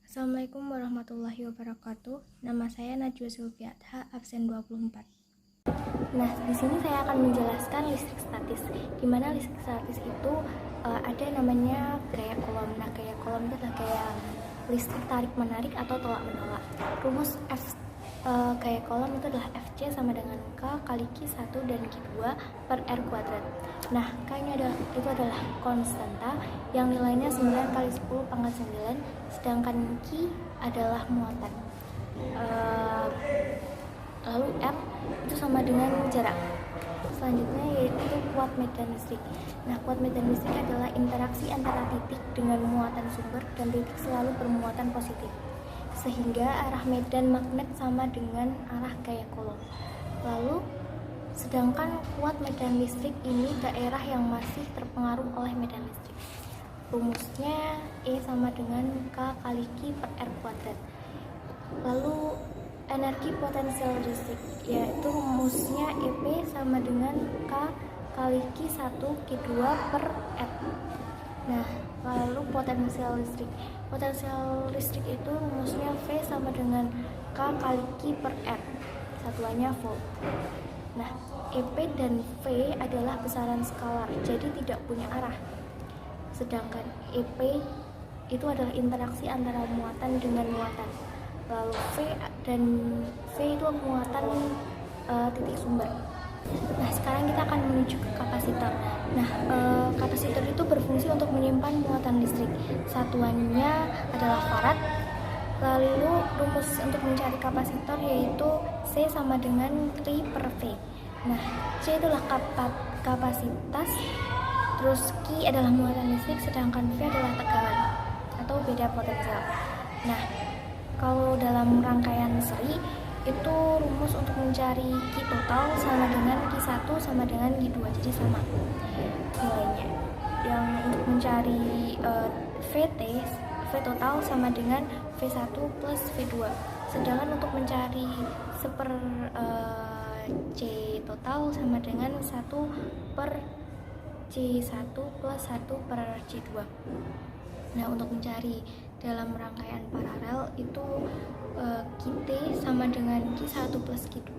Assalamualaikum warahmatullahi wabarakatuh. Nama saya Najwa Zulfiatha, absen 24. Nah, di sini saya akan menjelaskan listrik statis. Di mana listrik statis itu ada namanya gaya kolom. Nah, gaya kolom itu adalah gaya listrik tarik menarik atau tolak menolak. Rumus gaya kolom itu adalah Fc sama dengan K kali Q1 dan Q2 per R kuadrat. Nah, K-nya itu adalah konstanta yang nilainya 9 kali 10 pangkat 9, sedangkan Q adalah muatan. Lalu R itu sama dengan jarak. Selanjutnya yaitu kuat medan listrik. Nah, kuat medan listrik adalah interaksi antara titik dengan muatan sumber dan titik selalu bermuatan positif, sehingga arah medan magnet sama dengan arah gaya kolom. Lalu, sedangkan kuat medan listrik ini daerah yang masih terpengaruh oleh medan listrik. Rumusnya E sama dengan K kali Q per R kuadrat. Lalu, energi potensial listrik, yaitu rumusnya EP sama dengan K kali Q1 Q2 per R. Nah, lalu potensial listrik. Potensial listrik itu rumusnya V sama dengan K kali Q per R. Satuannya volt. Nah, EP dan V adalah besaran skalar, jadi tidak punya arah. Sedangkan EP itu adalah interaksi antara muatan dengan muatan. Lalu V itu muatan titik sumber. Nah, sekarang kita akan menuju ke kapasitor. Nah, kapasitor itu berfungsi untuk menyimpan muatan listrik. Satuannya adalah farad. Lalu rumus untuk mencari kapasitor yaitu C sama dengan Ri per V. Nah, C adalah kapasitas, terus Q adalah muatan listrik, sedangkan V adalah tegangan atau beda potensial. Nah, kalau dalam rangkaian seri itu rumus untuk mencari Q total sama dengan Q1 sama dengan Q2, jadi sama nilainya. Yang untuk mencari V total sama dengan V1 plus V2. Sedangkan untuk mencari C total sama dengan 1 per C1 plus 1 per C2. Nah, untuk mencari dalam rangkaian paralel itu QT sama dengan Q1 plus Q2,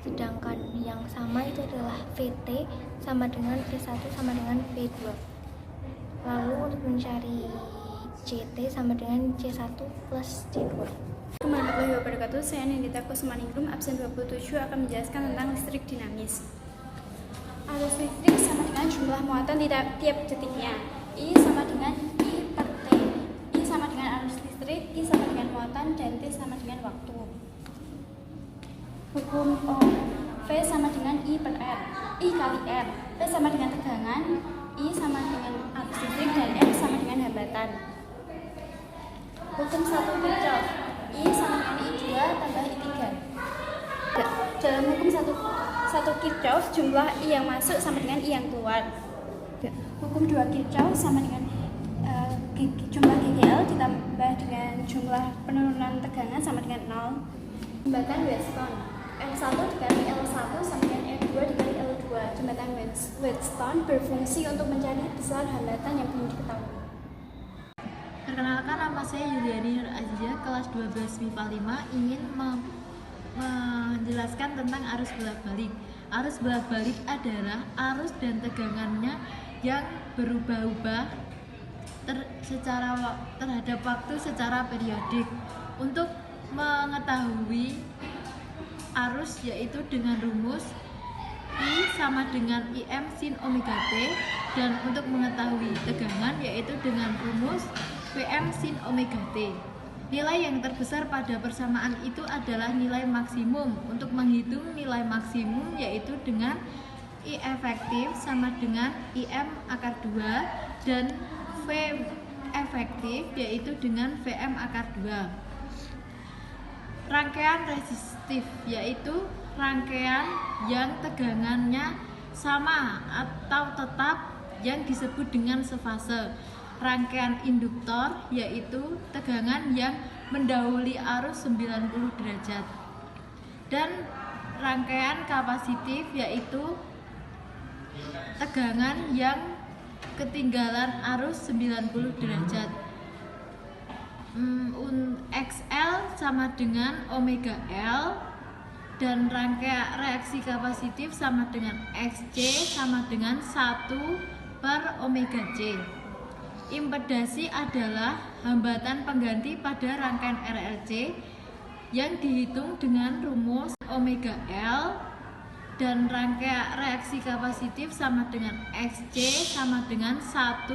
sedangkan yang sama itu adalah VT sama dengan V1 sama dengan V2. Lalu untuk mencari CT sama dengan C1 plus C2. Assalamualaikum warahmatullahi wabarakatuh. Saya Nindita Kusmaningrum, absen 27, akan menjelaskan tentang listrik dinamis. Arus listrik sama dengan jumlah muatan di tiap detiknya. I sama dengan I per T. I sama dengan arus listrik, I sama dengan muatan, dan T sama dengan waktu. Hukum Ohm. V sama dengan I per R. I kali R. P sama dengan tegangan, I sama dengan arus listrik, dan R sama dengan hambatan. Hukum 1 Kirchhoff. I sama dengan I2 tambah I3. Dalam hukum 1 Kirchhoff, jumlah I yang masuk sama dengan I yang keluar. Hukum 2 Kirchhoff sama dengan jumlah GGL ditambah dengan jumlah penurunan tegangan sama dengan 0. Jembatan Wheatstone. M1 dikali L1 sama dengan M2 dikali L2. Jembatan Wheatstone berfungsi untuk mencari besar hambatan yang belum diketahui. Perkenalkan, nama saya Yuliani Nur Azizah, kelas 12 MIPA 5, ingin menjelaskan tentang arus bolak-balik. Arus bolak-balik adalah arus dan tegangannya yang berubah-ubah terhadap waktu secara periodik. Untuk mengetahui arus yaitu dengan rumus I sama dengan IM sin omega T, dan untuk mengetahui tegangan yaitu dengan rumus Vm sin omega T. Nilai yang terbesar pada persamaan itu adalah nilai maksimum. Untuk menghitung nilai maksimum yaitu dengan I efektif sama dengan IM akar 2 dan V efektif yaitu dengan Vm akar 2. Rangkaian resistif yaitu rangkaian yang tegangannya sama atau tetap yang disebut dengan sefase. Rangkaian induktor yaitu tegangan yang mendahului arus 90 derajat. Dan rangkaian kapasitif yaitu tegangan yang ketinggalan arus 90 derajat. XL sama dengan omega L, dan rangkaian reaksi kapasitif sama dengan XC sama dengan 1 per omega C. Impedasi adalah hambatan pengganti pada rangkaian RLC yang dihitung dengan rumus omega L, dan rangkaian reaksi kapasitif sama dengan XC sama dengan 1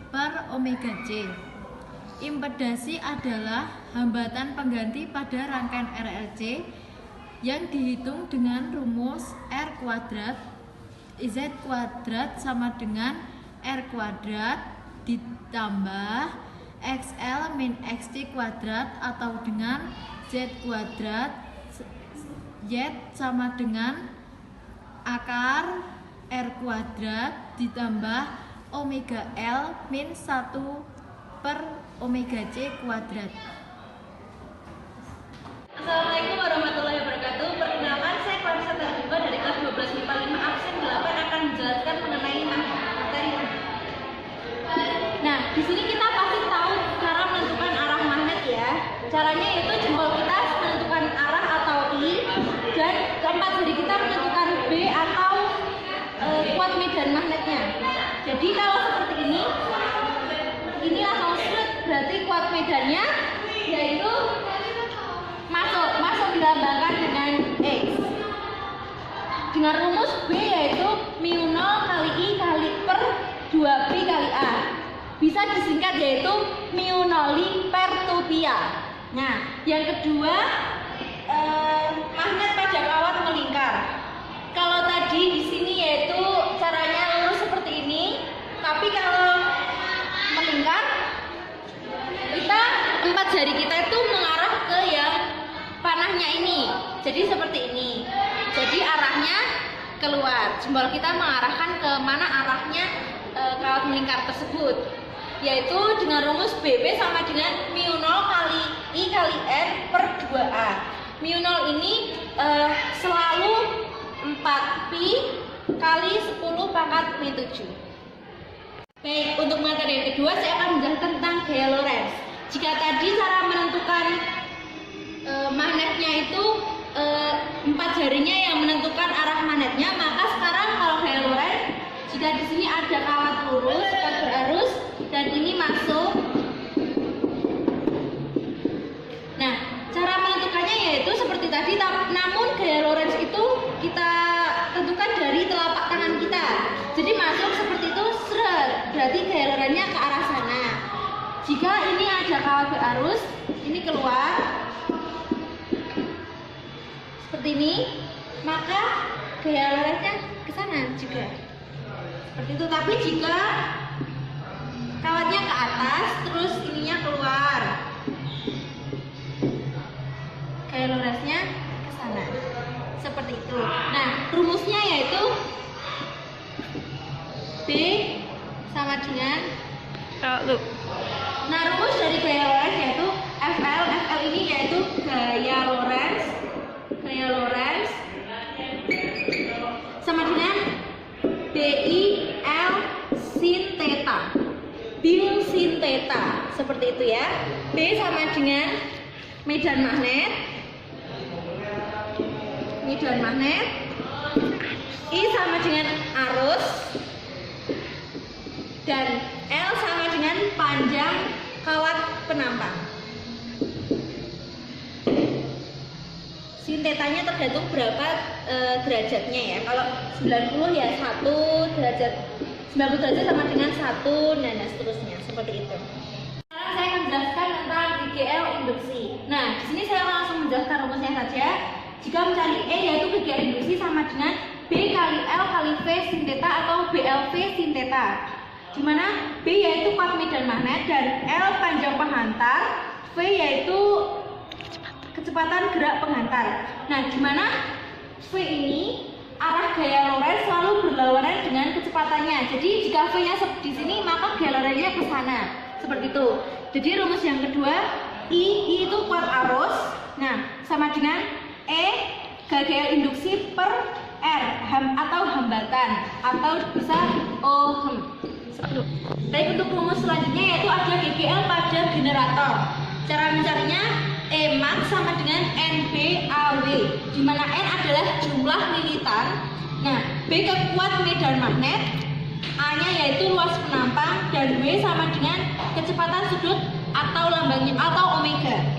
per omega C. Impedasi adalah hambatan pengganti pada rangkaian RLC yang dihitung dengan rumus R kuadrat Z kuadrat sama dengan R kuadrat ditambah XL min XC kuadrat atau dengan Z kuadrat Z sama dengan akar R kuadrat ditambah omega L min 1 per omega C kuadrat. Assalamualaikum warahmatullahi wabarakatuh. Perkenalkan, saya Clarissa Tarjumba dari kelas 12 MIPA 5 absen 8 akan menjelaskan mengenai materi. Nah, di sini kita pasti tahu cara menentukan arah magnet ya. Caranya yaitu jempol kita menentukan arah atau I, dan keempat jari kita menentukan B atau kuat medan magnetnya. Jadi kalau seperti ini langsung seret, berarti kuat medannya yaitu masuk dilambangkan dengan X dengan rumus B yaitu mu 0 kali I kali per 2P kali A, bisa disingkat yaitu mu 0 per 2πa. Nah, yang kedua, magnet pada kawat melingkar. Kalau tadi di sini yaitu caranya lurus seperti ini, tapi kalau melingkar kita empat jari kita itu mengarah ke yang panahnya ini, jadi seperti ini. Jadi arahnya keluar, jempol kita mengarahkan ke mana arahnya kawat melingkar tersebut, yaitu dengan rumus BB sama dengan mu 0 kali I kali N per 2A. Mu 0 ini selalu 4pi kali 10 pangkat min 7. Baik, untuk materi yang kedua saya akan menjelaskan tentang gaya Lorentz. Jika tadi cara menentukan magnetnya itu empat jarinya yang menentukan arah magnetnya, maka sekarang kalau gaya Lorentz, jika di sini ada kawat lurus, kawat berarus, dan ini masuk. Nah, cara menentukannya yaitu seperti tadi, namun gaya Lorentz itu kita tentukan dari telapak tangan kita. Jadi masuk seperti itu, seret, berarti gaya Lorentz-nya ke arah sana. Jika ini ada kawat berarus, ini keluar seperti ini, maka gaya Lorentz-nya ke sana juga. Seperti itu. Tapi jika kawatnya ke atas, terus ininya keluar, gaya Lorentz-nya ke sana. Seperti itu. Nah, rumusnya yaitu B sama dengan Nah, rumus dari gaya Lorentz yaitu FL. FL ini yaitu gaya Lorentz sama dengan BI L sin theta, BIL sin theta, seperti itu ya. B sama dengan medan magnet, I sama dengan arus, dan L sama dengan panjang kawat penampang. Sin tetanya tergantung berapa derajatnya ya. Kalau 90 ya 1 derajat, 90 derajat sama dengan 1, dan seterusnya seperti itu. Sekarang saya akan menjelaskan tentang GGL induksi. Nah, di sini saya langsung menjelaskan rumusnya saja. Jika mencari E yaitu GGL induksi sama dengan B kali L kali V sin theta atau BLV sin theta. Di mana B yaitu kuat medan magnet dan L panjang penghantar, V yaitu kecepatan gerak penghantar. Nah, di mana V ini arah gaya Lorentz selalu berlawanan dengan kecepatannya. Jadi jika V-nya di sini, maka gaya Lorentz-nya ke sana. Seperti itu. Jadi rumus yang kedua, I itu kuat arus. Nah, sama dengan E gaya induksi per R atau hambatan, atau bisa ohm. Baik, untuk rumus selanjutnya yaitu ada GGL pada generator. sama dengan NB/AW, di mana N adalah jumlah lilitan. Nah, B kekuat medan magnet, A-nya yaitu luas penampang, dan W sama dengan kecepatan sudut atau lambangnya atau omega.